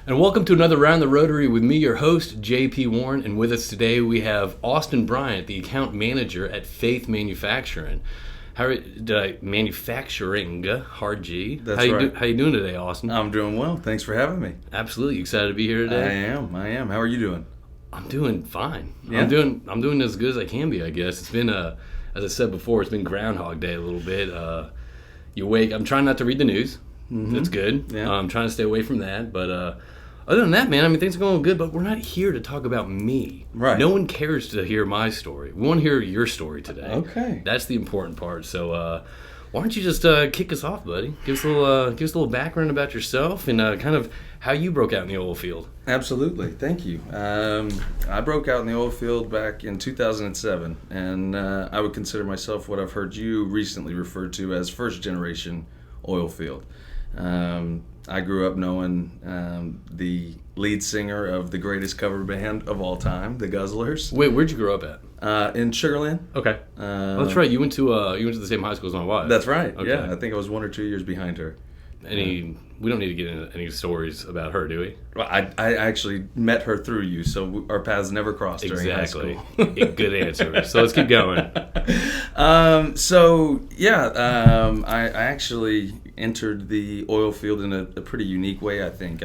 And welcome to another Round the Rotary with me, your host, J.P. Warren. And with us today, we have Austin Bryant, the account manager at Faith Manufacturing. Manufacturing, hard G. That's right. How you doing today, Austin? I'm doing well. Thanks for having me. Absolutely. Excited to be here today? I am. How are you doing? I'm doing fine. Yeah? I'm doing as good as I can be, I guess. It's been, as I said before, it's been Groundhog Day a little bit. You wake. I'm trying not to read the news. Mm-hmm. That's good. Yeah. I'm trying to stay away from that. But other than that, man, I mean, things are going good. But we're not here to talk about me. Right. No one cares to hear my story. We want to hear your story today. Okay. That's the important part. So why don't you just kick us off, buddy? Give us a little background about yourself and kind of how you broke out in the oil field. Absolutely. Thank you. I broke out in the oil field back in 2007, and I would consider myself what I've heard you recently refer to as first generation oil field. I grew up knowing the lead singer of the greatest cover band of all time, the Guzzlers. Wait, where'd you grow up at? In Sugar Land. Okay. That's right. You went to the same high school as my wife. That's right. Okay. Yeah, I think I was 1 or 2 years behind her. We don't need to get into any stories about her, do we? Well, I actually met her through you, so our paths never crossed during high school. Good answer. So let's keep going. I actually entered the oil field in a pretty unique way, I think.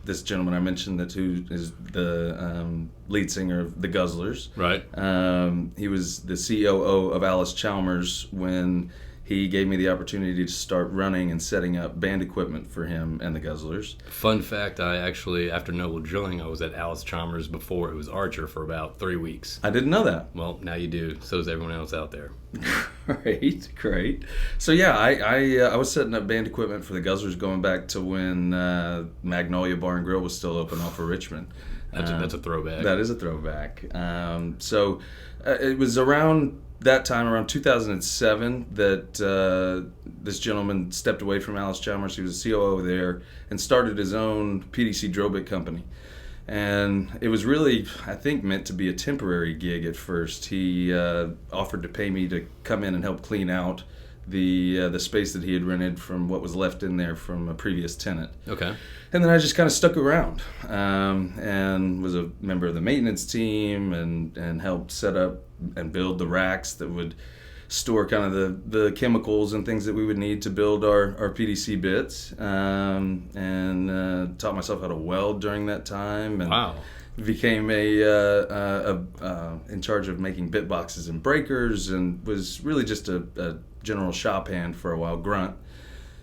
This gentleman I mentioned who is the lead singer of the Guzzlers. Right. He was the COO of Alice Chalmers when he gave me the opportunity to start running and setting up band equipment for him and the Guzzlers. Fun fact, I actually, after Noble Drilling, I was at Alice Chalmers before it was Archer for about 3 weeks. I didn't know that. Well, now you do. So does everyone else out there. Great. So yeah, I was setting up band equipment for the Guzzlers going back to when Magnolia Bar and Grill was still open off of Richmond. That's a throwback. That is a throwback. It was around that time, around 2007, that this gentleman stepped away from Alice Chalmers. He was a COO there and started his own PDC drill bit company. And it was really, I think, meant to be a temporary gig at first. He offered to pay me to come in and help clean out the space that he had rented from what was left in there from a previous tenant. Okay. And then I just kind of stuck around and was a member of the maintenance team and helped set up and build the racks that would store kind of the chemicals and things that we would need to build our PDC bits, and taught myself how to weld during that time. And wow. Became in charge of making bit boxes and breakers, and was really just a general shop hand for a while, grunt.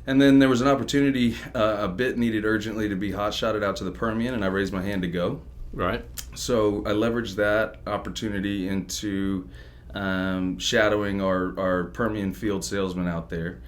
And then there was an opportunity, a bit needed urgently to be hot-shotted out to the Permian, and I raised my hand to go. Right. So I leveraged that opportunity into shadowing our Permian field salesman out there.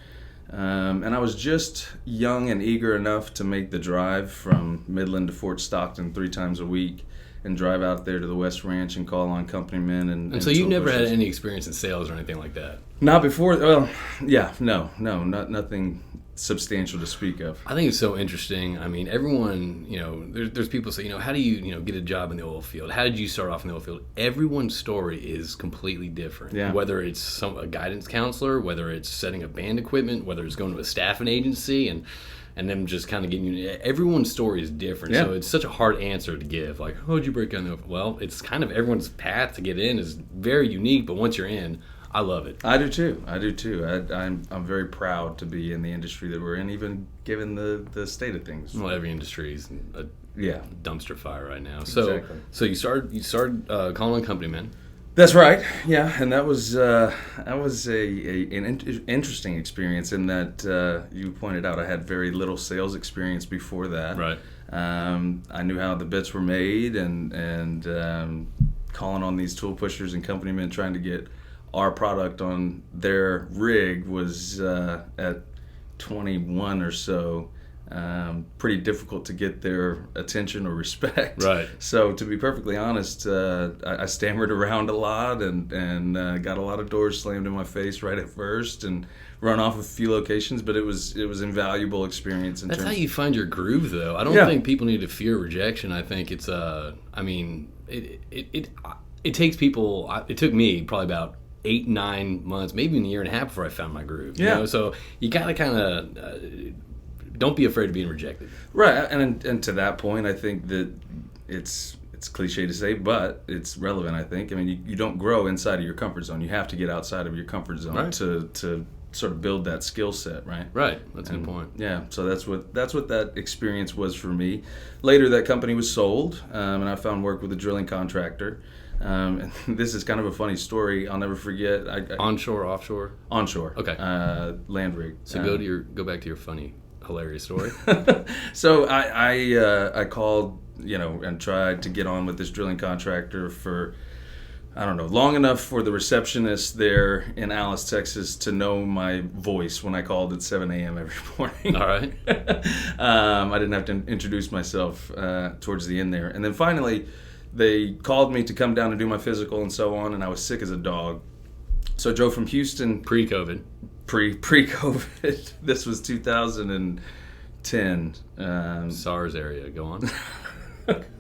And I was just young and eager enough to make the drive from Midland to Fort Stockton 3 times a week and drive out there to the West Ranch and call on company men. And so you never had any experience in sales or anything like that? Not before. Well, yeah, no, nothing substantial to speak of. I think it's so interesting. I mean, everyone, there's people say, how do you, get a job in the oil field? How did you start off in the oil field? Everyone's story is completely different. Yeah. Whether it's a guidance counselor, whether it's setting up band equipment, whether it's going to a staffing agency and them just kind of getting everyone's story is different. Yeah. So it's such a hard answer to give. Like, how'd you break down the oil field? Well, it's kind of everyone's path to get in is very unique, but once you're in, I love it. I do too. I'm very proud to be in the industry that we're in, even given the state of things. Well, every industry is a dumpster fire right now. Exactly. So you started calling on company men. That's right. Yeah, and that was an interesting experience in that you pointed out I had very little sales experience before that. Right. I knew how the bits were made and calling on these tool pushers and company men trying to get our product on their rig was at 21 or so pretty difficult to get their attention or respect. Right. So to be perfectly honest, I stammered around a lot and got a lot of doors slammed in my face right at first and run off a few locations, but it was invaluable experience. That's how you find your groove, though. I don't think people need to fear rejection. I think it's it takes people. It took me probably about 8-9 months, maybe even a year and a half before I found my groove. Yeah. So you gotta kind of don't be afraid of being rejected. Right, and to that point, I think that it's cliche to say, but it's relevant. I think. I mean, you don't grow inside of your comfort zone. You have to get outside of your comfort zone Right. to sort of build that skill set, right? Right, that's a good point. Yeah, so that's what that experience was for me. Later, that company was sold, and I found work with a drilling contractor. And this is kind of a funny story. I'll never forget. Onshore, offshore? Onshore. Okay. Land rig. So go back to your funny, hilarious story. So I called, and tried to get on with this drilling contractor for, I don't know, long enough for the receptionist there in Alice, Texas to know my voice when I called at 7 a.m. every morning. All right. I didn't have to introduce myself towards the end there. And then finally, they called me to come down and do my physical and so on, and I was sick as a dog. So I drove from Houston. Pre-COVID. Pre-COVID. This was 2010. SARS area. Go on.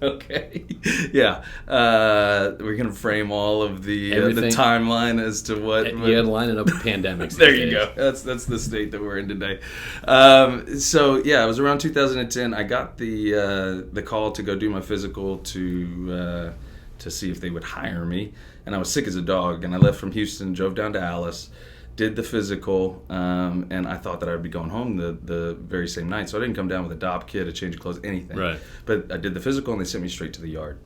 Okay. Yeah. We're going to frame all of the timeline as to what... You had to line it up with pandemics. There you go. That's the state that we're in today. So, yeah, it was around 2010. I got the call to go do my physical to see if they would hire me. And I was sick as a dog. And I left from Houston, drove down to Alice, did the physical, and I thought that I would be going home the very same night. So I didn't come down with a DOP kit, a change of clothes, anything. Right. But I did the physical, and they sent me straight to the yard.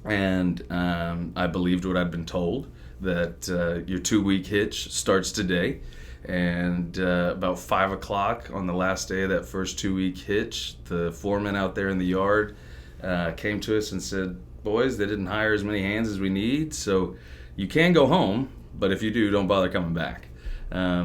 And I believed what I'd been told, that your 2-week hitch starts today. And about 5 o'clock on the last day of that first 2-week hitch, the foreman out there in the yard came to us and said, "Boys, they didn't hire as many hands as we need, so you can go home, but if you do, don't bother coming back."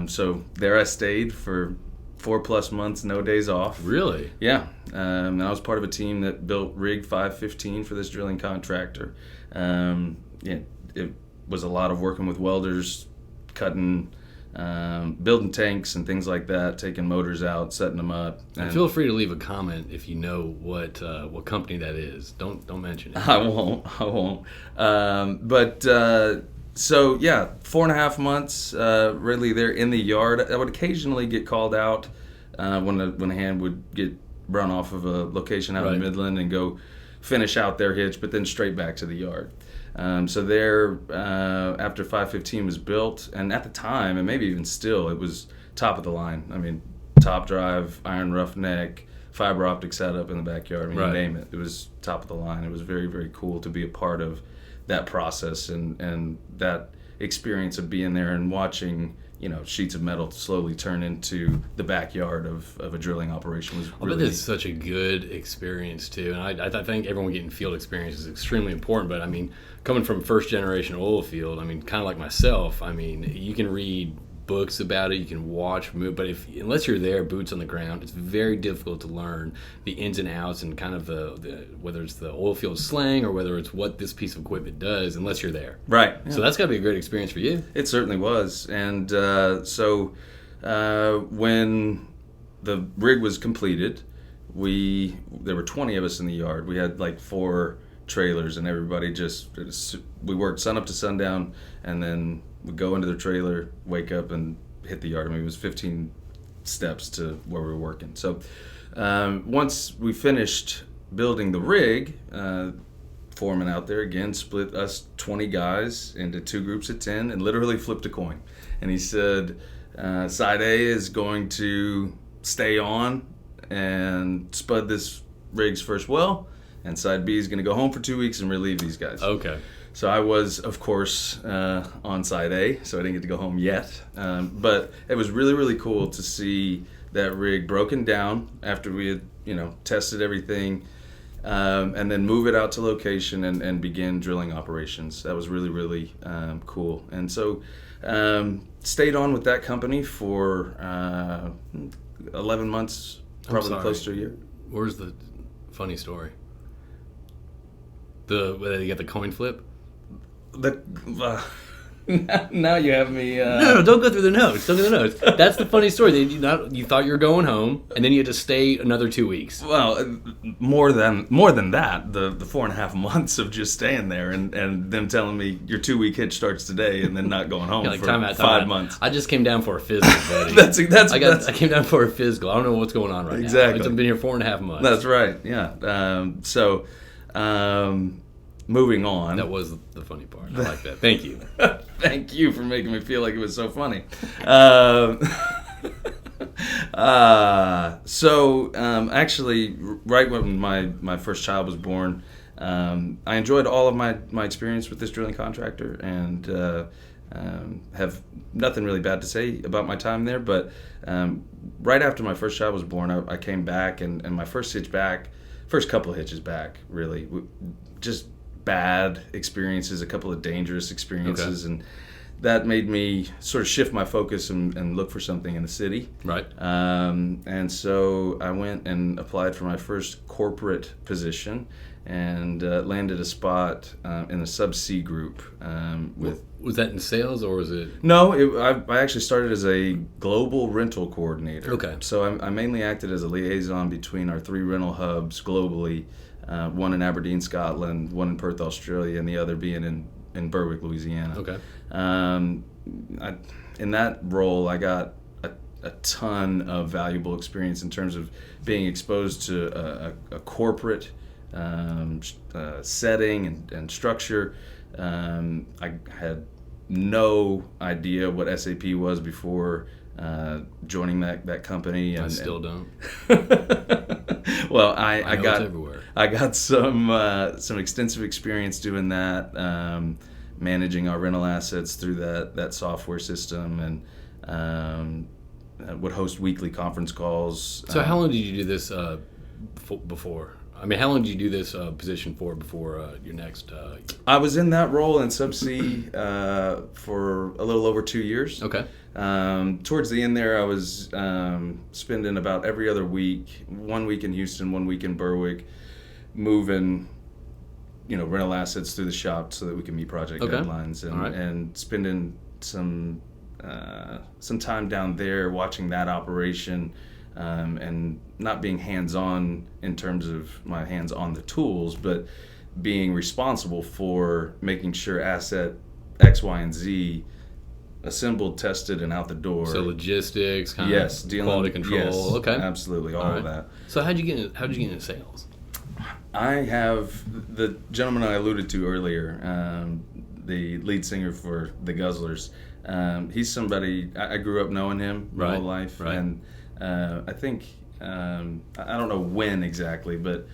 So there I stayed for 4+ months, no days off. Really? Yeah. And I was part of a team that built Rig 515 for this drilling contractor. It was a lot of working with welders, cutting, building tanks and things like that, taking motors out, setting them up. And feel free to leave a comment if you know what company that is. Don't mention it. I won't. So yeah, 4.5 months. Really, they're in the yard. I would occasionally get called out when a hand would get run off of a location out in Midland and go finish out their hitch, but then straight back to the yard. So there, after 515 was built, and at the time, and maybe even still, it was top of the line. I mean, top drive, iron roughneck, fiber optic setup in the backyard. I mean, you name it. It was top of the line. It was very, very cool to be a part of that process and that experience of being there and watching, sheets of metal slowly turn into the backyard of a drilling operation was really... I bet it's such a good experience too, and I think everyone getting field experience is extremely important. But I mean, coming from first generation oil field, I mean, kind of like myself, I mean, you can read books about it, you can watch, but unless you're there, boots on the ground, it's very difficult to learn the ins and outs and kind of the whether it's the oil field slang or whether it's what this piece of equipment does, unless you're there. Right. Yeah. So that's got to be a great experience for you. It certainly was. And so when the rig was completed, there were 20 of us in the yard. We had like 4 trailers, and everybody we worked sun up to sundown, and then we'd go into the trailer, wake up, and hit the yard. I mean, it was 15 steps to where we were working. So once we finished building the rig, foreman out there again split us 20 guys into 2 groups of 10 and literally flipped a coin. And he said, side A is going to stay on and spud this rig's first well, and side B is going to go home for 2 weeks and relieve these guys. Okay. So I was, of course, on side A, so I didn't get to go home yet. But it was really, really cool to see that rig broken down after we had, tested everything, and then move it out to location and begin drilling operations. That was really, really cool. And so stayed on with that company for 11 months, probably close to a year. Where's the funny story? Whether you get the coin flip? Now you have me. No, don't go through the notes. Don't go through the notes. That's the funny story. You thought you were going home, and then you had to stay another 2 weeks. Well, more than that, the 4.5 months of just staying there and them telling me your 2-week hitch starts today, and then not going home for time 5 months. I just came down for a physical, buddy. I came down for a physical. I don't know what's going on right now. Exactly. I've been here 4.5 months. That's right. Yeah. Moving on. That was the funny part. I like that. Thank you. Thank you for making me feel like it was so funny. Actually, right when my first child was born, I enjoyed all of my experience with this drilling contractor, and have nothing really bad to say about my time there. But right after my first child was born, I came back, and my first couple of hitches back, really, just bad experiences, a couple of dangerous experiences, and that made me sort of shift my focus and look for something in the city. Right. And so I went and applied for my first corporate position, and landed a spot in the subsea group. Was that in sales, or was it? No, I actually started as a global rental coordinator. Okay. So I mainly acted as a liaison between our 3 rental hubs globally, one in Aberdeen, Scotland, one in Perth, Australia, and the other being in Berwick, Louisiana. Okay. In that role, I got a ton of valuable experience in terms of being exposed to a corporate setting and structure. I had no idea what SAP was before joining that company. I still don't. Well, I got everywhere. I got some extensive experience doing that, managing our rental assets through that software system, and would host weekly conference calls. So how long did you do this before? I mean, how long did you do this position for before your next? I was in that role in subsea for a little over 2 years. Okay. Towards the end there, I was spending about every other week, 1 week in Houston, 1 week in Berwick, moving, rental assets through the shop so that we can meet project deadlines, and spending some time down there watching that operation. And not being hands-on in terms of my hands on the tools, but being responsible for making sure asset X, Y, and Z assembled, tested, and out the door. So logistics, quality control. Yes, okay, absolutely, all of that. So how'd you get into sales? I have the gentleman I alluded to earlier, the lead singer for the Guzzlers. He's somebody I grew up knowing him my whole life, and I think, I don't know when exactly, but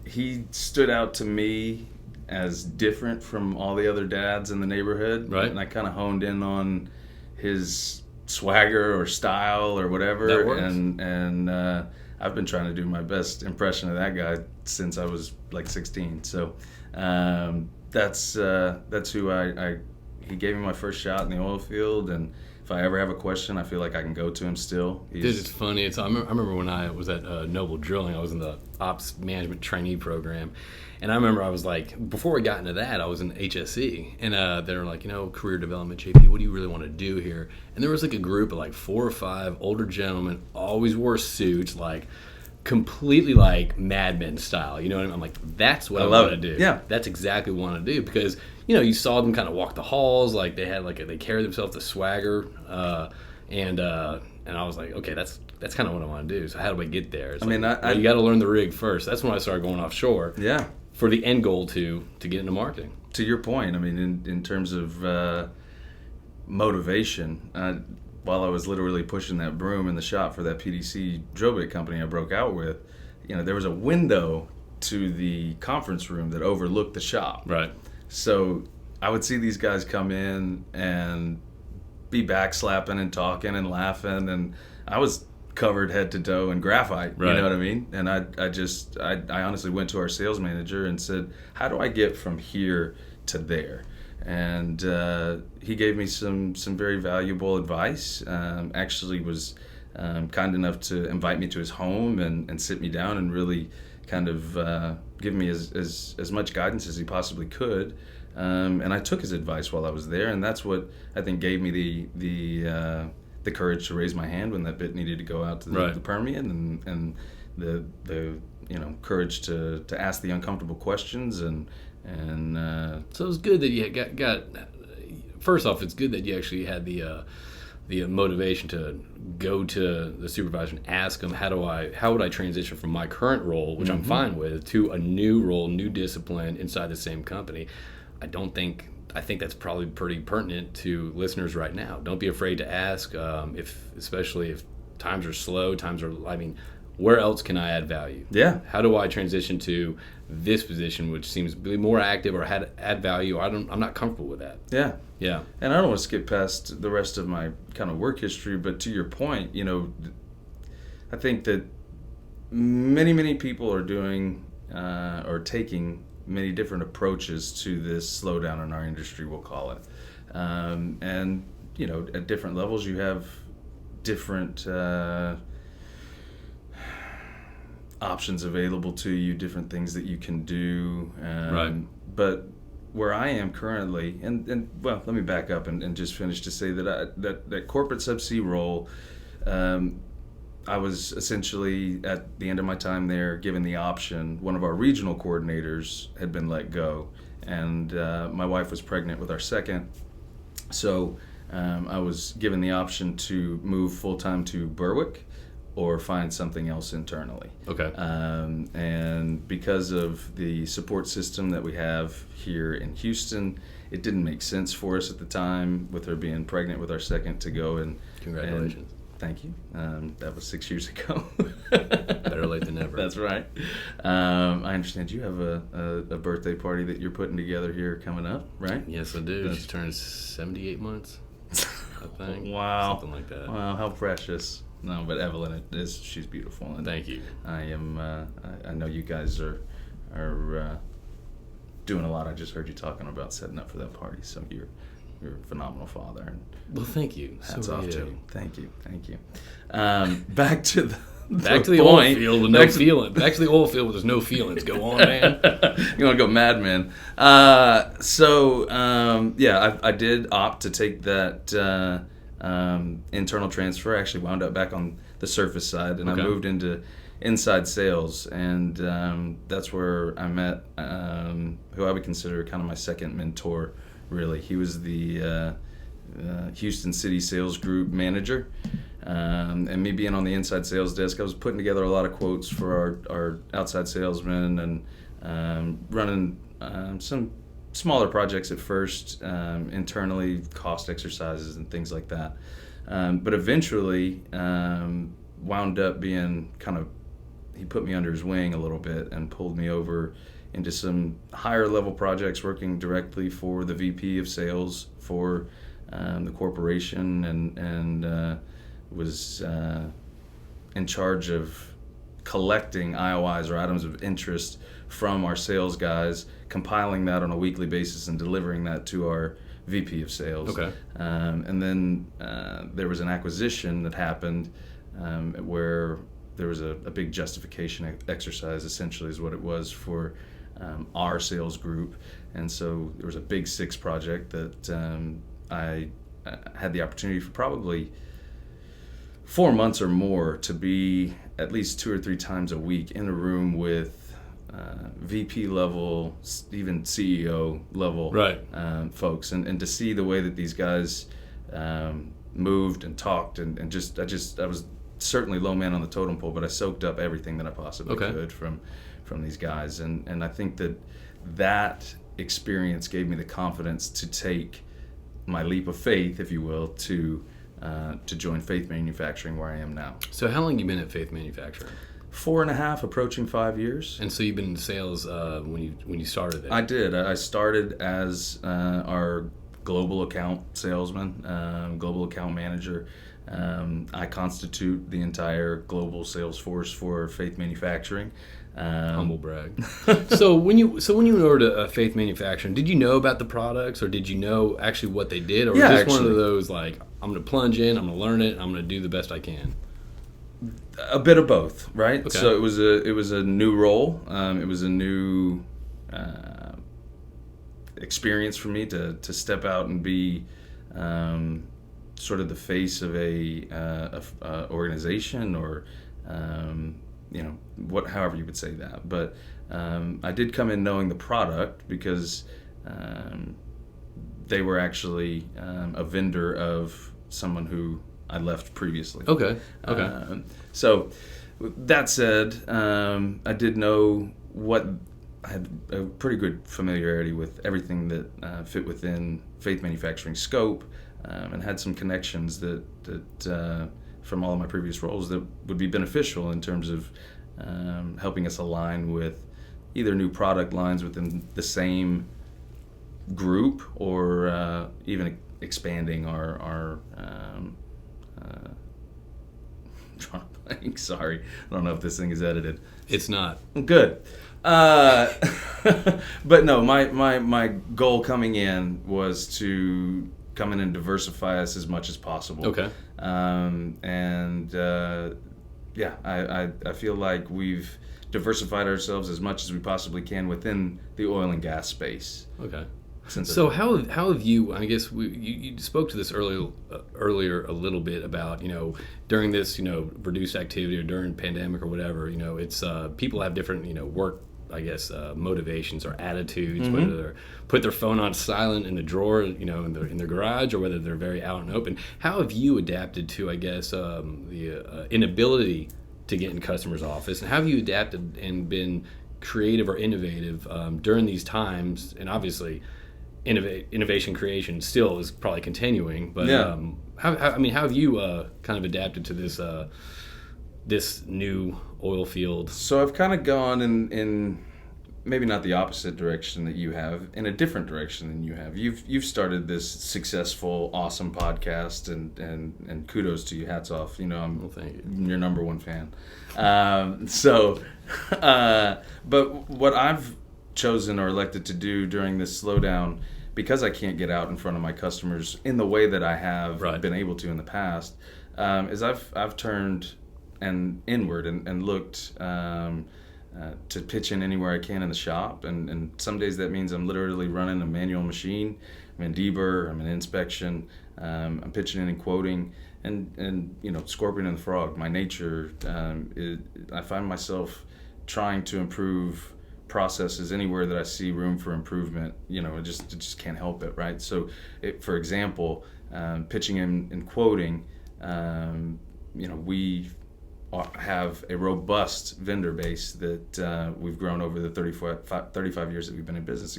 he stood out to me as different from all the other dads in the neighborhood. Right. And I kind of honed in on his swagger or style or whatever. That works. And I've been trying to do my best impression of that guy since I was like 16. So that's who he gave me my first shot in the oil field, and if I ever have a question, I feel like I can go to him still. Dude, it's funny. I remember when I was at Noble Drilling, I was in the ops management trainee program. And I remember I was like, before we got into that, I was in HSE. And they were like, career development, JP, what do you really want to do here? And there was like a group of like 4 or 5 older gentlemen, always wore suits, like completely like Mad Men style. You know what I mean? I'm like, that's what I want to do. Yeah. That's exactly what I want to do, because you saw them kind of walk the halls, like they had they carried themselves with swagger, and I was like, okay, that's kind of what I want to do. So how do I get there? It's you got to learn the rig first. That's when I started going offshore. Yeah. For the end goal to get into marketing. To your point, I mean, in terms of motivation, while I was literally pushing that broom in the shop for that PDC drill bit company I broke out with, there was a window to the conference room that overlooked the shop. Right. So I would see these guys come in and be backslapping and talking and laughing, and I was covered head to toe in graphite. Right. You know what I mean? And I honestly went to our sales manager and said, how do I get from here to there? And he gave me some very valuable advice. Actually was kind enough to invite me to his home and sit me down and really kind of give me as much guidance as he possibly could. And I took his advice while I was there, and that's what I think gave me the courage to raise my hand when that bit needed to go out to the Permian, and the courage to ask the uncomfortable questions, and so it was good that you got first off, it's good that you actually had the motivation to go to the supervisor and ask them, how would I transition from my current role, which I'm fine with, to a new role, new discipline inside the same company. I think that's probably pretty pertinent to listeners right now. Don't be afraid to ask, especially if times are slow, where else can I add value? Yeah. How do I transition to this position, which seems to be more active, or add value? I'm not comfortable with that. Yeah. Yeah. And I don't want to skip past the rest of my kind of work history, but to your point, I think that many people are doing or taking many different approaches to this slowdown in our industry, we'll call it. And, at different levels, you have different options available to you, different things that you can do. Right. But where I am currently, and well, let me back up and just finish to say that that corporate subsea role, I was essentially at the end of my time there given the option. One of our regional coordinators had been let go, and my wife was pregnant with our second, so I was given the option to move full-time to Berwick or find something else internally. Okay. And because of the support system that we have here in Houston, it didn't make sense for us at the time, with her being pregnant with our second, to go and... Congratulations. Thank you. That was 6 years ago. Better late than never. That's right. I understand you have a birthday party that you're putting together here coming up, right? Yes, I do. She turns 78 months, I think. Wow. Something like that. Wow, how precious. No, but Evelyn, she's beautiful. And thank you. I know you guys are doing a lot. I just heard you talking about setting up for that party, so you're a phenomenal father. And well, thank you. Hats off to you. Thank you. Back to the oil field with no feeling. Back to the oil field where there's no feelings. Go on, man. You want to go Mad Men. I did opt to take that internal transfer. I actually wound up back on the surface side, and I moved into inside sales, and that's where I met who I would consider kind of my second mentor. Really, he was the Houston City Sales Group manager, and me being on the inside sales desk, I was putting together a lot of quotes for our outside salesmen, and running some smaller projects at first, internally, cost exercises and things like that. But eventually wound up being he put me under his wing a little bit and pulled me over into some higher level projects, working directly for the VP of sales for the corporation, and was in charge of collecting IOIs, or items of interest, from our sales guys, compiling that on a weekly basis and delivering that to our VP of sales. Okay. And then there was an acquisition that happened where there was a big justification exercise, essentially is what it was, for our sales group. And so there was a big 6 project that I had the opportunity for probably 4 months or more to be at least 2 or 3 times a week in a room with VP level, even CEO level folks, and to see the way that these guys moved and talked, and I was certainly low man on the totem pole, but I soaked up everything that I possibly could from these guys, and I think that experience gave me the confidence to take my leap of faith, if you will, to join Faith Manufacturing, where I am now. So how long have you been at Faith Manufacturing? 4.5, approaching 5 years. And so you've been in sales when you started there? I did. I started as our global account salesman, global account manager. I constitute the entire global sales force for Faith Manufacturing. Humble brag. So when you went over to Faith Manufacturing, did you know about the products, or did you know actually what they did, or was this one of those like, I'm going to plunge in, I'm going to learn it, I'm going to do the best I can? A bit of both, right? Okay. So it was a new role. It was a new experience for me to step out and be sort of the face of a organization, or however you would say that. But I did come in knowing the product because they were actually a vendor of someone who I left previously. Okay. So that said, I did know I had a pretty good familiarity with everything that fit within Faith Manufacturing scope, and had some connections that from all of my previous roles that would be beneficial in terms of helping us align with either new product lines within the same group, or even expanding our sorry, I don't know if this thing is edited. It's not. Good. But no, my goal coming in was to come in and diversify us as much as possible. Okay. I feel like we've diversified ourselves as much as we possibly can within the oil and gas space. Okay. So how have you? I guess you spoke to this earlier a little bit about during this reduced activity or during pandemic or whatever, it's people have different work, I guess, motivations or attitudes, Mm-hmm. whether they're put their phone on silent in the drawer, in their garage, or whether they're very out and open. How have you adapted to, I guess, the inability to get in customers' office, and how have you adapted and been creative or innovative during these times? And obviously, innovation creation still is probably continuing, but yeah. How have you kind of adapted to this new oil field? So I've kind of gone in maybe not the opposite direction that you have, in a different direction than you have. You've started this successful, awesome podcast, and kudos to you. Hats off. I'm Thank you. your number one fan. But what I've chosen or elected to do during this slowdown, because I can't get out in front of my customers in the way that I have been able to in the past, is I've turned inward and looked to pitch in anywhere I can in the shop, and some days that means I'm literally running a manual machine. I'm in deburr, I'm in inspection, I'm pitching in and quoting, and Scorpion and the Frog. My nature, I find myself trying to improve processes anywhere that I see room for improvement. I just can't help it, right? So, for example, pitching in and quoting, we have a robust vendor base that we've grown over the 35 years that we've been in business,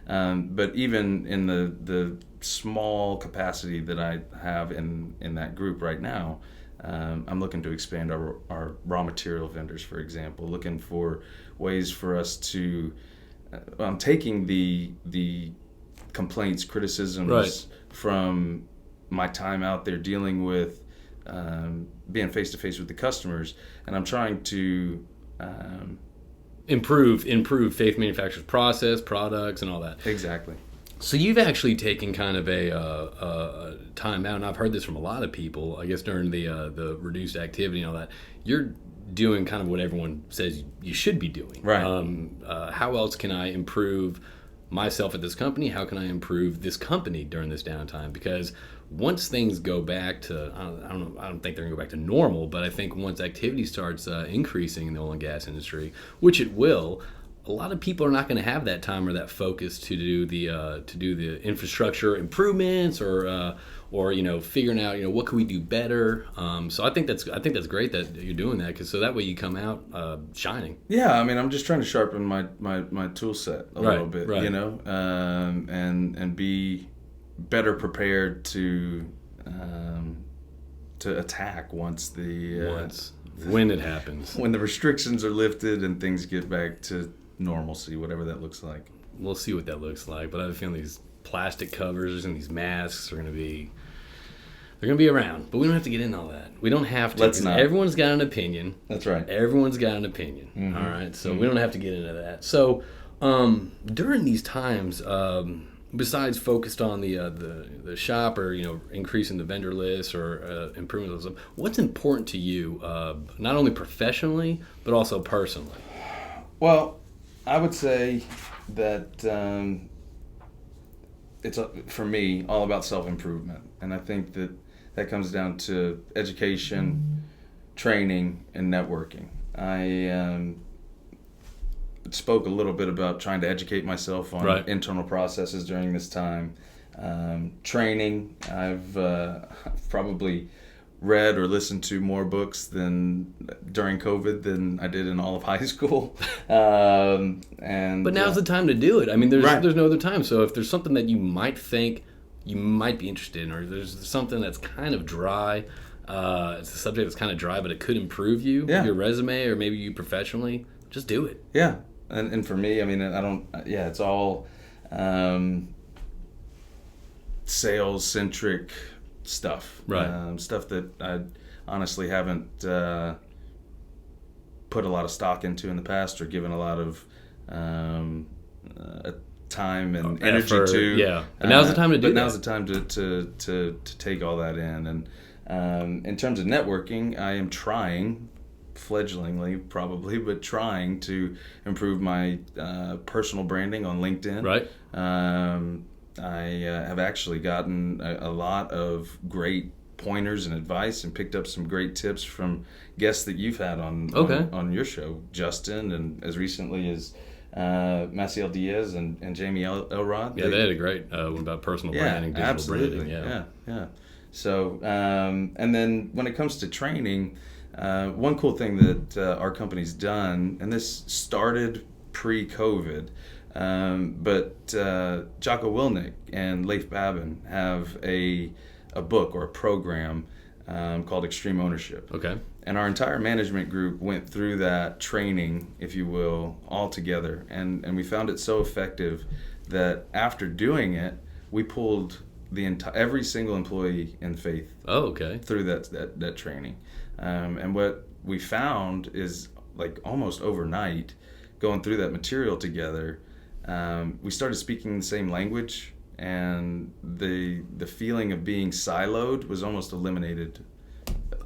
but even in the small capacity that I have in that group right now, I'm looking to expand our raw material vendors, for example, looking for ways for us to I'm taking the complaints, criticisms from my time out there dealing with being face-to-face with the customers, and I'm trying to improve Faith Manufacturer's process, products, and all that. Exactly. So you've actually taken kind of a time out, and I've heard this from a lot of people, I guess, during the reduced activity and all that. You're doing kind of what everyone says you should be doing. Right. How else can I improve myself at this company? How can I improve this company during this downtime? Because once things go back to, I don't think they're going to go back to normal, but I think once activity starts increasing in the oil and gas industry, which it will, a lot of people are not going to have that time or that focus to do the infrastructure improvements or figuring out what can we do better. So I think that's great that you're doing that, because so that way you come out shining. Yeah, I mean, I'm just trying to sharpen my tool set a little bit, right. And be better prepared to attack once when it happens, when the restrictions are lifted and things get back to normalcy, whatever that looks like. We'll see what that looks like, but I have a feeling these plastic covers and these masks are going to be around, but we don't have to get into all that. We don't have to. Let's not. Everyone's got an opinion. That's right. Everyone's got an opinion. Mm-hmm. All right, so we don't have to get into that. So during these times, besides focused on the shop or increasing the vendor list or improving those, what's important to you, not only professionally but also personally? Well, I would say that it's for me all about self-improvement, and I think that comes down to education, training, and networking. I spoke a little bit about trying to educate myself on internal processes during this time. Training, I've probably read or listened to more books than during COVID than I did in all of high school. But now's the time to do it. I mean, there's no other time. So if there's something that you might think you might be interested in, or there's something that's kind of dry, it's a subject that's kind of dry, but it could improve your resume or maybe you professionally, just do it. Yeah. And for me, I mean, it's all sales-centric stuff. Right. Stuff that I honestly haven't put a lot of stock into in the past or given a lot of time and energy to. Yeah. But now's the time to do But that. now's the time to take all that in. And in terms of networking, I am trying, fledglingly probably, but trying to improve my personal branding on LinkedIn. Right. I have actually gotten a lot of great pointers and advice and picked up some great tips from guests that you've had on your show, Justin, and as recently as Maciel Diaz and Jamie Elrod. Yeah, they had a great one about personal branding, digital absolutely. branding. Yeah. So, and then when it comes to training, one cool thing that our company's done, and this started pre-COVID, but Jocko Willnick and Leif Babin have a book or a program called Extreme Ownership. Okay. And our entire management group went through that training, if you will, all together. And we found it so effective that after doing it, we pulled every single employee in Faith through that training. And what we found is, like, almost overnight, going through that material together, we started speaking the same language, and the feeling of being siloed was almost eliminated.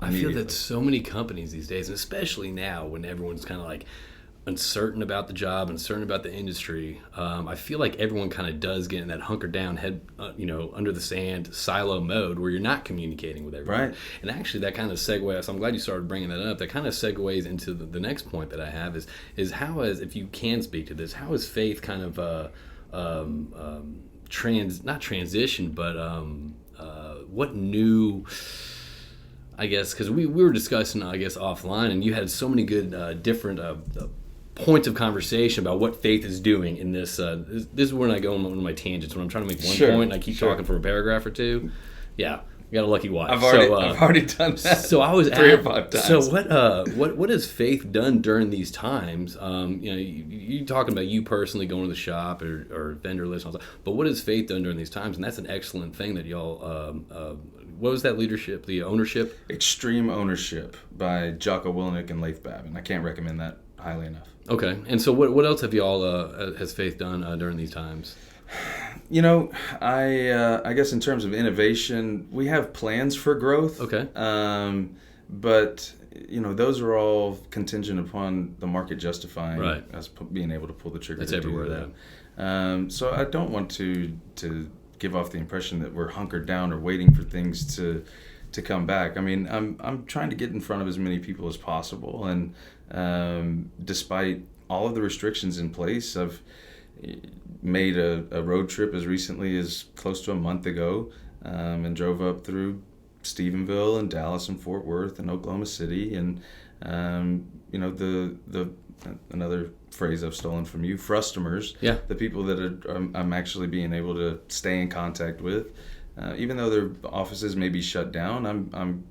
I feel that so many companies these days, and especially now when everyone's kind of like uncertain about the job, uncertain about the industry, I feel like everyone kind of does get in that hunkered down, head, under the sand, silo mode where you're not communicating with everyone. Right. And actually, that kind of segues. So I'm glad you started bringing that up. That kind of segues into the next point that I have is how has, if you can speak to this, how has faith kind of not transition, but what new. I guess because we were discussing, I guess, offline, and you had so many good different points of conversation about what faith is doing in this. This is when I go on one of my tangents when I'm trying to make one point and I keep talking for a paragraph or two. Yeah, you got a lucky wife. I've already done that. So I was 3 or 5 times. So what has faith done during these times? You talking about you personally going to the shop or vendor list, and all that, but what has faith done during these times? And that's an excellent thing that y'all. What was that leadership? The ownership? Extreme Ownership by Jocko Willnick and Leif Babin. I can't recommend that highly enough. Okay. And so what else have y'all, has Faith done during these times? I guess in terms of innovation, we have plans for growth. Okay. But, those are all contingent upon the market justifying us being able to pull the trigger. It's everywhere, that. So I don't want to give off the impression that we're hunkered down or waiting for things to come back. I mean, I'm trying to get in front of as many people as possible, and despite all of the restrictions in place, I've made a road trip as recently as close to a month ago, and drove up through Stephenville and Dallas and Fort Worth and Oklahoma City, and the another phrase I've stolen from you, frustomers, the people that I'm actually being able to stay in contact with, even though their offices may be shut down. I'm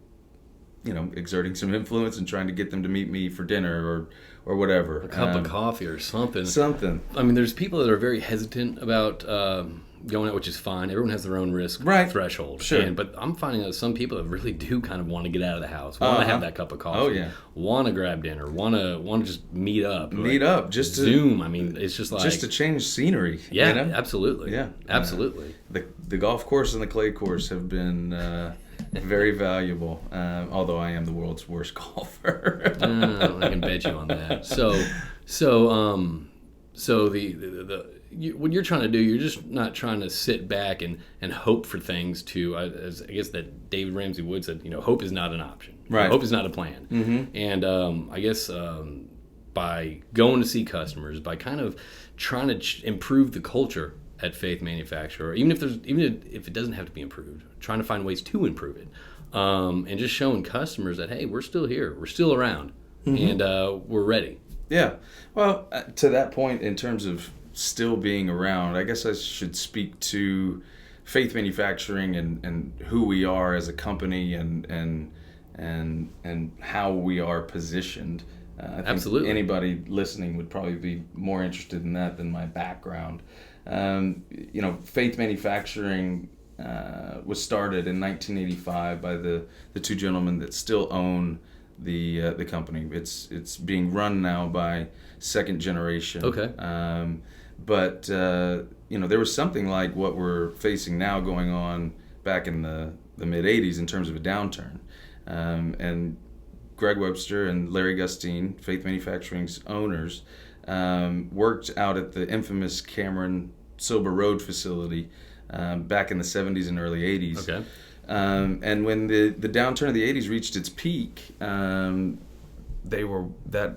exerting some influence and trying to get them to meet me for dinner or whatever, a cup of coffee or something. I mean, there's people that are very hesitant about going out, which is fine. Everyone has their own risk threshold. Sure. But I'm finding that some people that really do kind of want to get out of the house, want to have that cup of coffee, want to grab dinner, want to just meet up. Just to Zoom. I mean, it's just like just to change scenery. Yeah, absolutely. Yeah, absolutely. The golf course and the clay course have been very valuable. Although I am the world's worst golfer. I can bet you on that. So the what you're trying to do, you're just not trying to sit back and hope for things to, as I guess that David Ramsey Wood said, hope is not an option. Right. Hope is not a plan. Mm-hmm. And I guess by going to see customers, by kind of trying to improve the culture at Faith Manufacturer, even if it doesn't have to be improved, trying to find ways to improve it, and just showing customers that, hey, we're still here, we're still around, and we're ready. Yeah. Well, to that point, in terms of still being around, I guess I should speak to Faith Manufacturing and who we are as a company and how we are positioned. I think Absolutely. Anybody listening would probably be more interested in that than my background. Faith Manufacturing was started in 1985 by the two gentlemen that still own the company. It's being run now by second generation. Okay. But there was something like what we're facing now going on back in the mid 80s in terms of a downturn. And Greg Webster and Larry Gustine, Faith Manufacturing's owners, worked out at the infamous Cameron Silver Road facility back in the 70s and early 80s. Okay. And when the downturn of the 80s reached its peak, that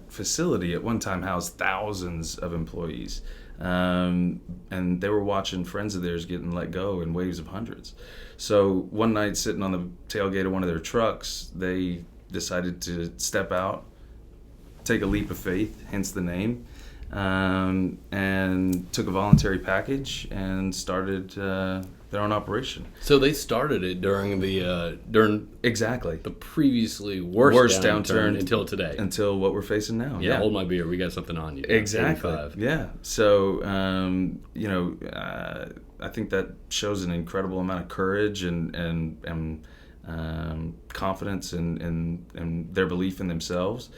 facility at one time housed thousands of employees. And they were watching friends of theirs getting let go in waves of hundreds. So one night, sitting on the tailgate of one of their trucks, they decided to step out, take a leap of faith, hence the name, and took a voluntary package and started their own operation. So they started it during Exactly the previously worst downturn until today. Until what we're facing now. Yeah, hold my beer. We got something on you. Exactly. 85. Yeah. So, I think that shows an incredible amount of courage and confidence in their belief in themselves.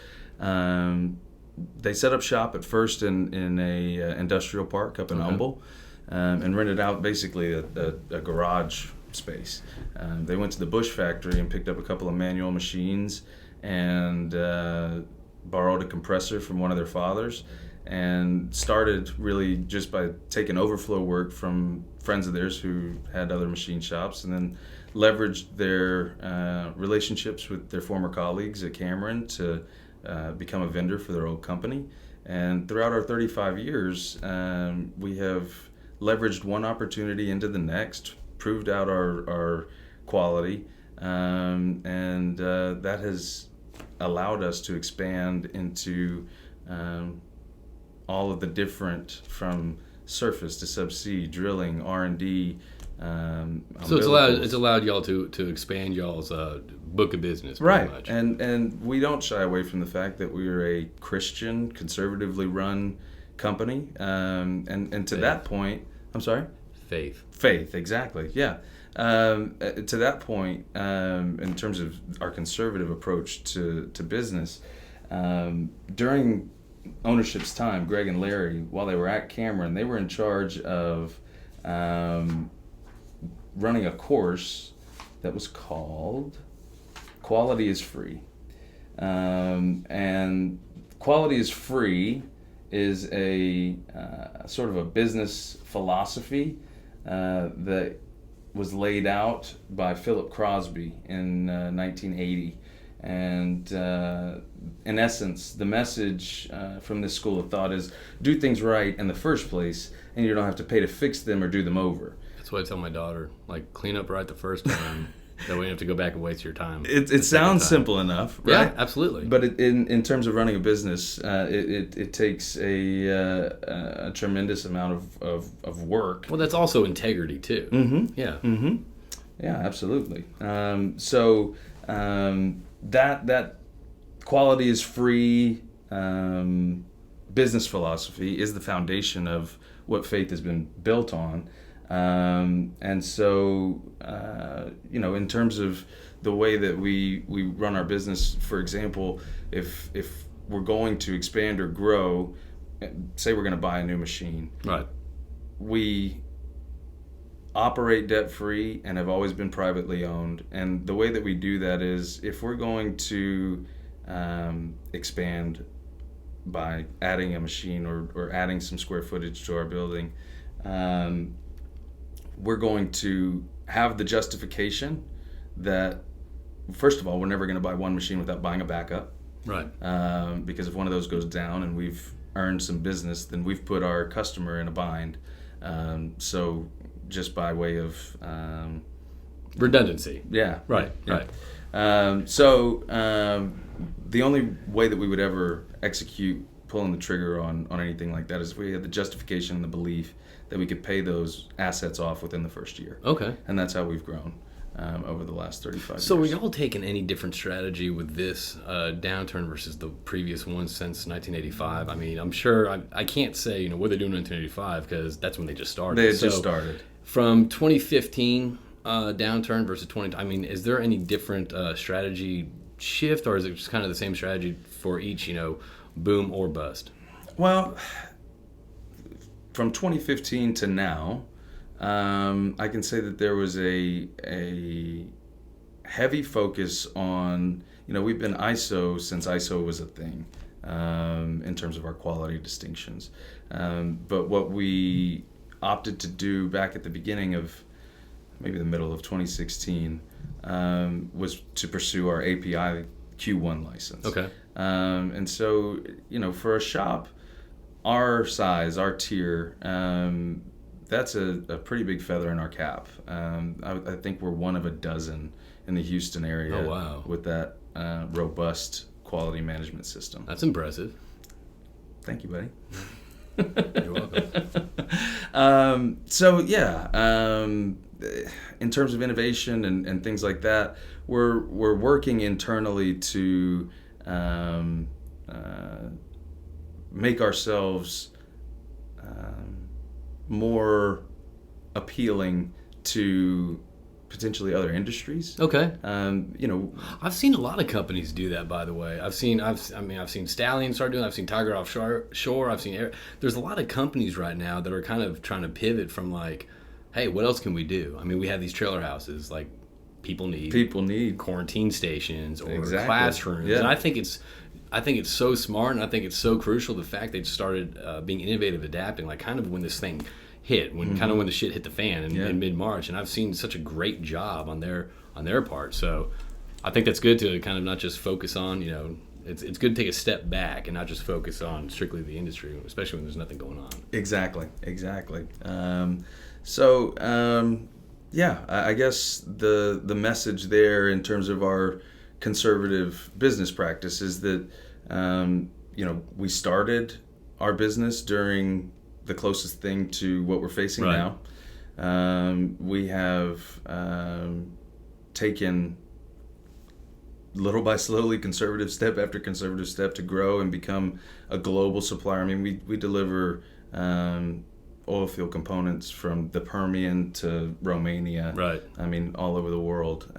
They set up shop at first in a industrial park up in Humble, and rented out basically a garage space. They went to the Bush factory and picked up a couple of manual machines and borrowed a compressor from one of their fathers, and started really just by taking overflow work from friends of theirs who had other machine shops, and then leveraged their relationships with their former colleagues at Cameron to become a vendor for their old company. And throughout our 35 years, we have leveraged one opportunity into the next, proved out our quality, and that has allowed us to expand into all of the different, from surface to subsea, drilling, R&D. So it's allowed y'all to expand y'all's book of business, right? Much. And we don't shy away from the fact that we are a Christian, conservatively run company. And to Faith. that point, I'm sorry. Faith, exactly. Yeah. To that point, in terms of our conservative approach to business, during ownership's time, Greg and Larry, while they were at Cameron, they were in charge of running a course that was called Quality is Free. And Quality is Free is a sort of a business philosophy that was laid out by Philip Crosby in 1980. And in essence, the message from this school of thought is do things right in the first place, and you don't have to pay to fix them or do them over. That's what I tell my daughter. Like, clean up right the first time. That way you don't have to go back and waste your time. It sounds simple enough, right? Yeah, absolutely. But in terms of running a business, it takes a tremendous amount of work. Well, that's also integrity too. Mm-hmm. Yeah. Mm-hmm. Yeah, absolutely. That quality is free business philosophy is the foundation of what Faith has been built on. And so, in terms of the way that we run our business, for example, if we're going to expand or grow, say we're going to buy a new machine, right? We operate debt-free and have always been privately owned. And the way that we do that is if we're going to expand by adding a machine or adding some square footage to our building, we're going to have the justification that, first of all, we're never going to buy one machine without buying a backup. Right. Because if one of those goes down and we've earned some business, then we've put our customer in a bind. So just by way of redundancy. Yeah. Right. Yeah. Right. The only way that we would ever execute pulling the trigger on anything like that is if we had the justification and the belief that we could pay those assets off within the first year. Okay. And that's how we've grown over the last 35 years. So were y'all taking any different strategy with this downturn versus the previous one since 1985? I mean, I'm sure, I can't say, what they're doing in 1985 because that's when they just started. They had just started. From 2015 downturn versus 20, I mean, is there any different strategy shift, or is it just kind of the same strategy for each, boom or bust? Well, from 2015 to now, I can say that there was a heavy focus on, we've been ISO since ISO was a thing in terms of our quality distinctions. But what we opted to do back at the beginning of maybe the middle of 2016 was to pursue our API Q1 license. Okay. And so, for a shop our size, our tier, that's a pretty big feather in our cap. I think we're one of a dozen in the Houston area. Oh, wow. With that robust quality management system. That's impressive. Thank you, buddy. You're welcome. In terms of innovation and things like that, we're working internally to make ourselves more appealing to potentially other industries. Okay. I've seen a lot of companies do that, by the way. I've seen Stallion start doing it. I've seen Tiger Offshore. I've seen there's a lot of companies right now that are kind of trying to pivot from like, hey, what else can we do? I mean, we have these trailer houses like people need quarantine stations or classrooms. Yeah. And I think it's so smart, and I think it's so crucial the fact they started being innovative, adapting, like kind of when this thing hit, kind of when the shit hit the fan in mid-March, and I've seen such a great job on their part. So I think that's good to kind of not just focus on, it's good to take a step back and not just focus on strictly the industry, especially when there's nothing going on. Exactly. I guess the message there in terms of our conservative business practice is that we started our business during the closest thing to what we're facing now. We have taken little by slowly, conservative step after conservative step to grow and become a global supplier. I mean, we deliver oil field components from the Permian to Romania. Right. I mean, all over the world.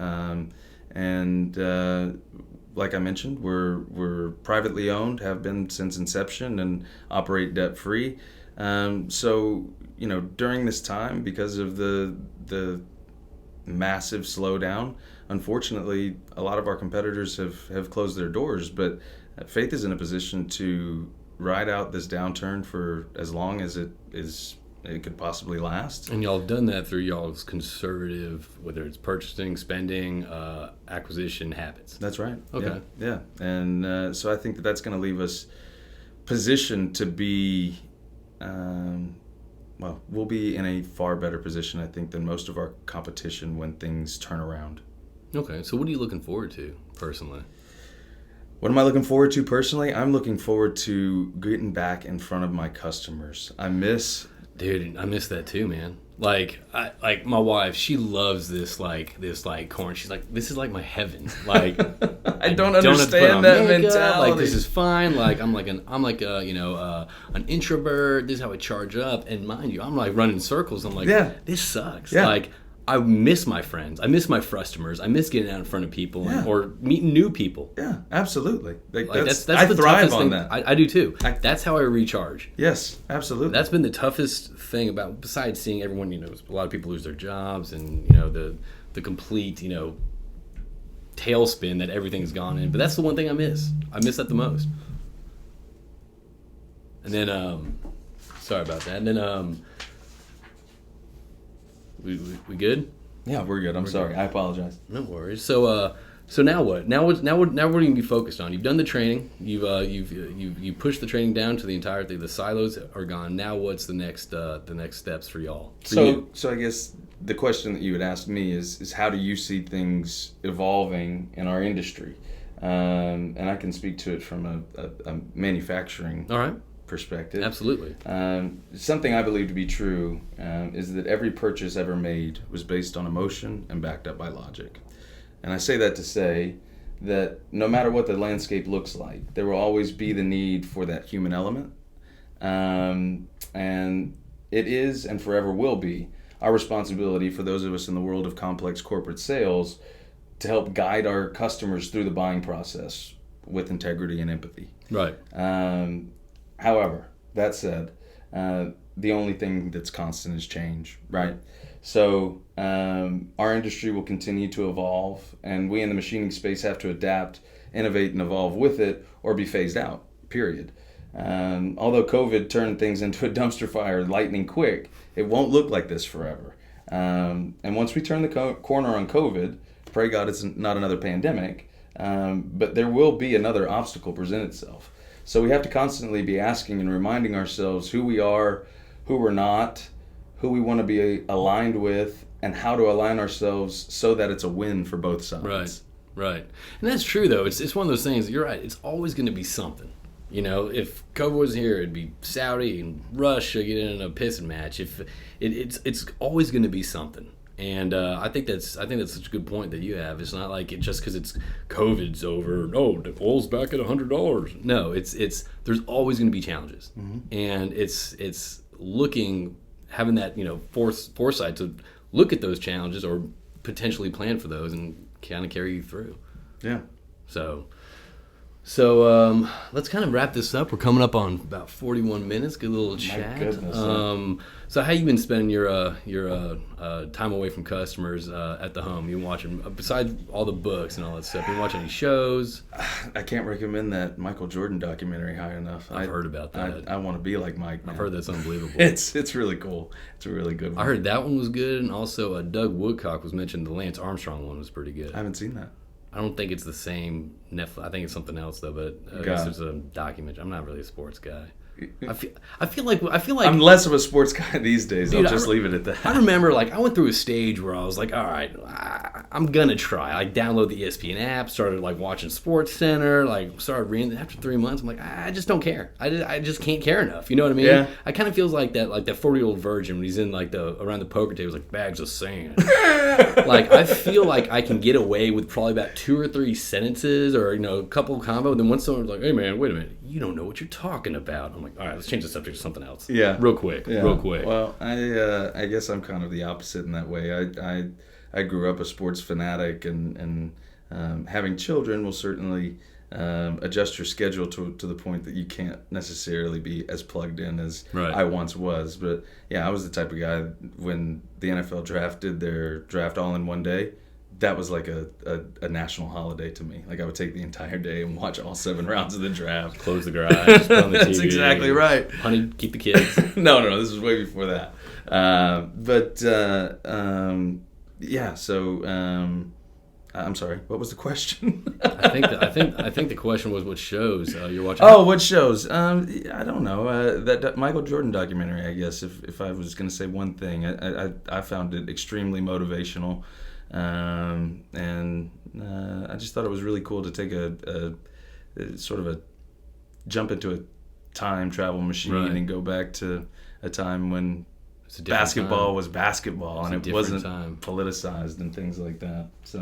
Like I mentioned, we're privately owned, have been since inception, and operate debt free. During this time, because of the massive slowdown, unfortunately, a lot of our competitors have closed their doors. But Faith is in a position to ride out this downturn for as long as it could possibly last. And y'all have done that through y'all's conservative, whether it's purchasing, spending, acquisition habits. That's right. Okay. Yeah. And so I think that's going to leave us positioned to be, we'll be in a far better position, I think, than most of our competition when things turn around. Okay. So what are you looking forward to personally? What am I looking forward to personally? I'm looking forward to getting back in front of my customers. Dude, I miss that too, man. Like my wife, she loves this corn. She's like, this is like my heaven. Like, I don't understand that mentality. Like, this is fine. Like, I'm like an introvert. This is how I charge up. And mind you, I'm like running circles. I'm like, this sucks. Yeah. Like, I miss my friends. I miss my frustomers. I miss getting out in front of people or meeting new people. Yeah, absolutely. That's I the thrive toughest on thing. that. I do too. That's how I recharge. Yes, absolutely. That's been the toughest thing about, besides seeing everyone, a lot of people lose their jobs and, the complete, tailspin that everything's gone in. But that's the one thing I miss. I miss that the most. And then, sorry about that. And then, we good? Yeah, we're good. I'm sorry. Good. I apologize. No worries. So now what? Now what are you going to be focused on? You've done the training. You've pushed the training down to the entire thing. The silos are gone. Now what's the next steps for y'all? So I guess the question that you would ask me is how do you see things evolving in our industry? And I can speak to it from a manufacturing All right. perspective. Absolutely. Something I believe to be true is that every purchase ever made was based on emotion and backed up by logic. And I say that to say that no matter what the landscape looks like, there will always be the need for that human element. And it is and forever will be our responsibility for those of us in the world of complex corporate sales to help guide our customers through the buying process with integrity and empathy. Right. However, that said, the only thing that's constant is change, right? So our industry will continue to evolve, and we in the machining space have to adapt, innovate, and evolve with it, or be phased out, period. Although COVID turned things into a dumpster fire lightning quick, it won't look like this forever. And once we turn the corner on COVID, pray God it's not another pandemic, but there will be another obstacle present itself. So we have to constantly be asking and reminding ourselves who we are, who we're not, who we want to be aligned with, and how to align ourselves so that it's a win for both sides. Right. And that's true, though. It's one of those things. You're right. It's always going to be something. You know, if COVID was here, it'd be Saudi and Russia getting in a pissing match. If it's always going to be something. And I think that's such a good point that you have. It's not like it just because it's COVID's over. Oh, the oil's back at $100. No, it's there's always going to be challenges, and it's having that foresight to look at those challenges or potentially plan for those and kind of carry you through. Yeah. So let's kind of wrap this up. We're coming up on about 41 minutes. Good little chat. My goodness. So how you been spending your time away from customers at the home? You watching, besides all the books and all that stuff, you watching any shows? I can't recommend that Michael Jordan documentary high enough. I've heard about that. I want to be like Mike now. I've heard that's unbelievable. It's really cool. It's a really good one. I heard that one was good, and also Doug Woodcock was mentioned. The Lance Armstrong one was pretty good. I haven't seen that. I don't think it's the same Netflix. I think it's something else though. But I guess it's a documentary. I'm not really a sports guy. I feel like I'm less of a sports guy these days. Dude, I'll just leave it at that. I remember I went through a stage where I was like, all right, I'm gonna try. I downloaded the ESPN app, started watching Sports Center, started reading. After 3 months, I'm like, I just don't care. I just can't care enough. You know what I mean? Yeah. I kind of feels like that 40-year-old virgin when he's in around the poker table, like bags of sand. I feel like I can get away with probably about 2 or 3 sentences or a couple combo. Then once someone's like, hey man, wait a minute, you don't know what you're talking about. I'm like, all right, let's change the subject to something else. Yeah. Real quick. Well, I guess I'm kind of the opposite in that way. I grew up a sports fanatic, and having children will certainly adjust your schedule to the point that you can't necessarily be as plugged in as I once was. But yeah, I was the type of guy when the NFL draft did their draft all in one day. That was like a national holiday to me. I would take the entire day and watch all 7 rounds of the draft. Close the garage, just put on the TV. That's exactly right. Honey, keep the kids. No, this was way before that. Yeah. So I'm sorry. What was the question? I think the question was what shows you're watching. Oh, what shows? I don't know. That Michael Jordan documentary. I guess if I was going to say one thing, I found it extremely motivational. And I just thought it was really cool to take a sort of a jump into a time travel machine and go back to a time when basketball was basketball and it wasn't politicized and things like that. So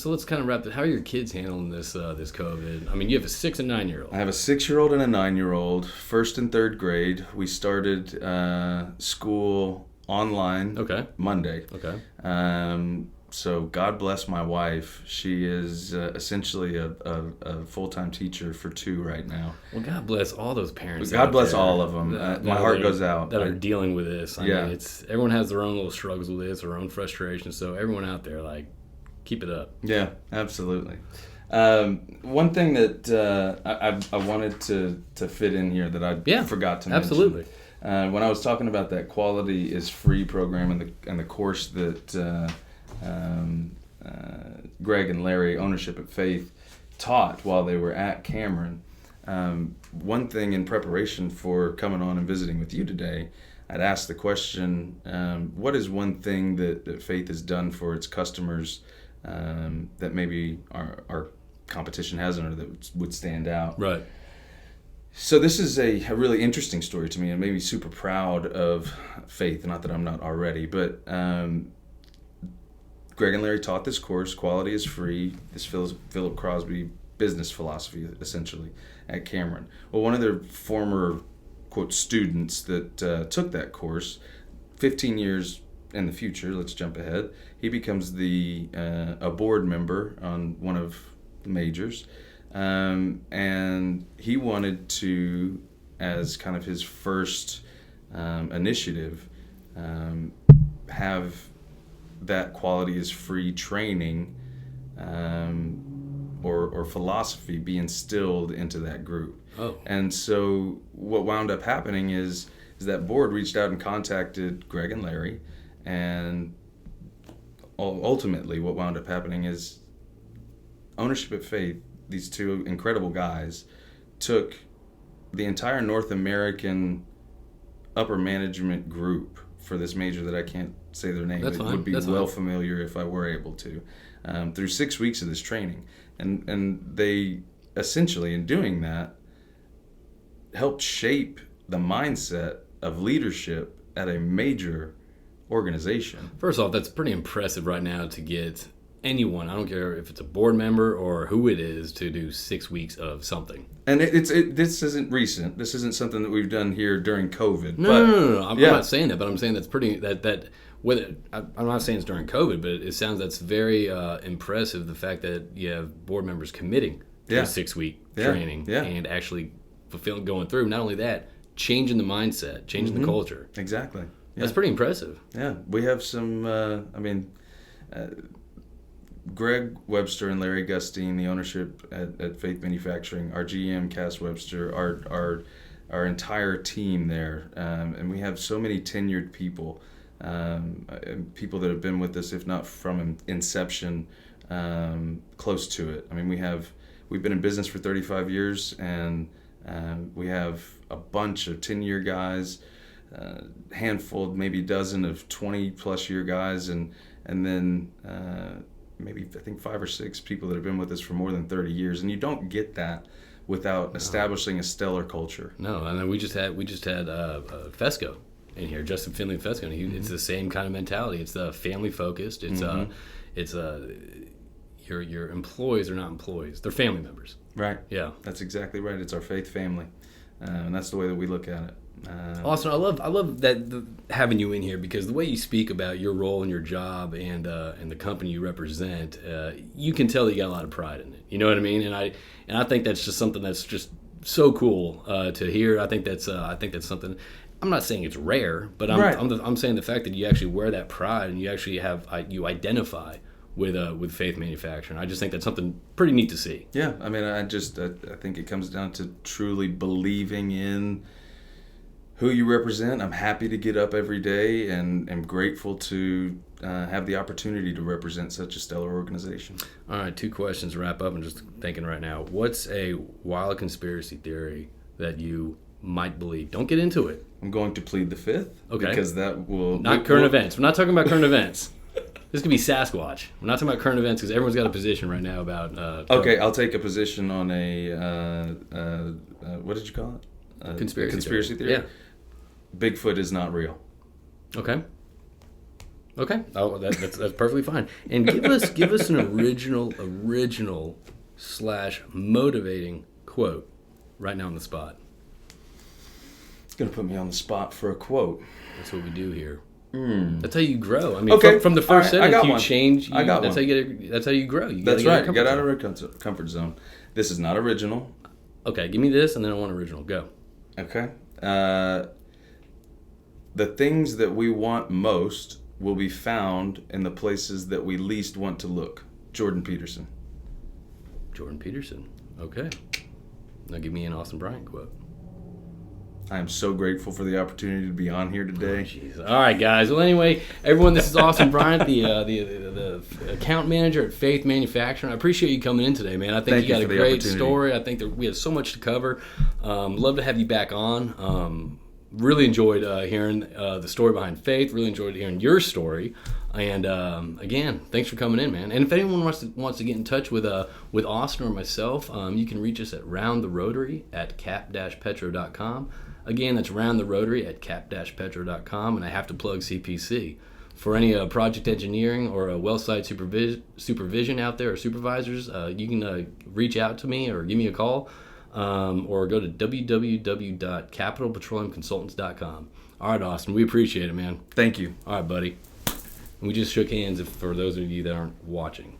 let's kind of wrap it. How are your kids handling this COVID? I mean, you have a 6 and 9-year-old. I have a 6-year-old and a 9-year-old, 1st and 3rd grade. We started school online Monday. Okay. So God bless my wife. She is essentially a full-time teacher for 2 right now. Well, God bless all those parents. God bless all of them. My heart goes out. That are dealing with this. I mean, everyone has their own little struggles with this, their own frustrations. So everyone out there, keep it up. Yeah, absolutely. One thing that I wanted to fit in here that I forgot to mention. Absolutely. When I was talking about that quality is free program and the course that Greg and Larry, Ownership at Faith, taught while they were at Cameron, one thing in preparation for coming on and visiting with you today, I'd asked the question, what is one thing that Faith has done for its customers that maybe our competition hasn't, or that would stand out? Right. So this is a really interesting story to me, and made me super proud of Faith. Not that I'm not already, but Greg and Larry taught this course, Quality is Free, this Philip Crosby business philosophy, essentially, at Cameron. Well, one of their former, quote, students that took that course, 15 years in the future, let's jump ahead, he becomes a board member on one of the majors. And he wanted to, as kind of his first initiative, have that quality is free training or philosophy be instilled into that group. Oh. And so what wound up happening is that board reached out and contacted Greg and Larry, and ultimately what wound up happening is Ownership at Faith, these two incredible guys, took the entire North American upper management group for this major that I can't say their name. That's it fine. would be That's well fine. familiar if I were able to, through 6 weeks of this training. And they essentially, in doing that, helped shape the mindset of leadership at a major organization. First off, that's pretty impressive right now to get anyone, I don't care if it's a board member or who it is, to do 6 weeks of something. And this isn't recent. This isn't something that we've done here during COVID. No. I'm not saying that, but I'm saying that's pretty, I'm not saying it's during COVID, but it sounds that's very impressive, the fact that you have board members committing to a 6-week training and actually going through. Not only that, changing the mindset, changing the culture. Exactly. Yeah. That's pretty impressive. Yeah. We have some, Greg Webster and Larry Gustine, the ownership at Faith Manufacturing, our GM, Cass Webster, our entire team there. And we have so many tenured people, people that have been with us, if not from inception, close to it. I mean, we've been in business for 35 years, and we have a bunch of 10-year guys, handful, maybe a dozen of 20-plus year guys, and then maybe I think 5 or 6 people that have been with us for more than 30 years, and you don't get that without establishing a stellar culture. No, and then we just had Fesco in here, Justin Finley Fesco, and it's the same kind of mentality. It's family focused. It's your employees are not employees; they're family members. Right. Yeah, that's exactly right. It's our faith family, and that's the way that we look at it. Austin, I love that having you in here, because the way you speak about your role and your job and the company you represent, you can tell that you got a lot of pride in it. You know what I mean? And I think that's just something that's just so cool to hear. I think that's something. I'm not saying it's rare, but I'm saying the fact that you actually wear that pride and you actually you identify with Faith Manufacturing. I just think that's something pretty neat to see. Yeah, I mean, I think it comes down to truly believing in who you represent. I'm happy to get up every day and am grateful to have the opportunity to represent such a stellar organization. All right, 2 questions to wrap up. I'm just thinking right now. What's a wild conspiracy theory that you might believe? Don't get into it. I'm going to plead the 5th. Okay. Because that will... Not current events. We're not talking about current events. This could be Sasquatch. We're not talking about current events because everyone's got a position right now about... okay, I'll take a position on a... what did you call it? Conspiracy theory. Yeah. Bigfoot is not real. Okay. Oh, that's perfectly fine. And give us an original / motivating quote right now on the spot. It's gonna put me on the spot for a quote. That's what we do here. That's how you grow. I mean, from the first sentence, you change. That's how you grow. That's right. Get out of your comfort zone. This is not original. Okay, give me this, and then I want original. Go. Okay. The things that we want most will be found in the places that we least want to look. Jordan Peterson. Jordan Peterson. Okay. Now give me an Austin Bryant quote. I am so grateful for the opportunity to be on here today. Jeez. All right, guys. Well, anyway, everyone, this is Austin Bryant, the account manager at Faith Manufacturing. I appreciate you coming in today, man. I think you got a great story. I think that we have so much to cover. Love to have you back on. Really enjoyed hearing the story behind Faith. Really enjoyed hearing your story. And again, thanks for coming in, man. And if anyone wants to get in touch with Austin or myself, you can reach us at roundtherotary at cap-petro.com. Again, that's roundtherotary at cap-petro.com. And I have to plug CPC. For any project engineering or well site supervision out there or supervisors, you can reach out to me or give me a call. Or go to www.capitalpetroleumconsultants.com. All right, Austin, we appreciate it, man. Thank you. All right, buddy. We just shook hands for those of you that aren't watching.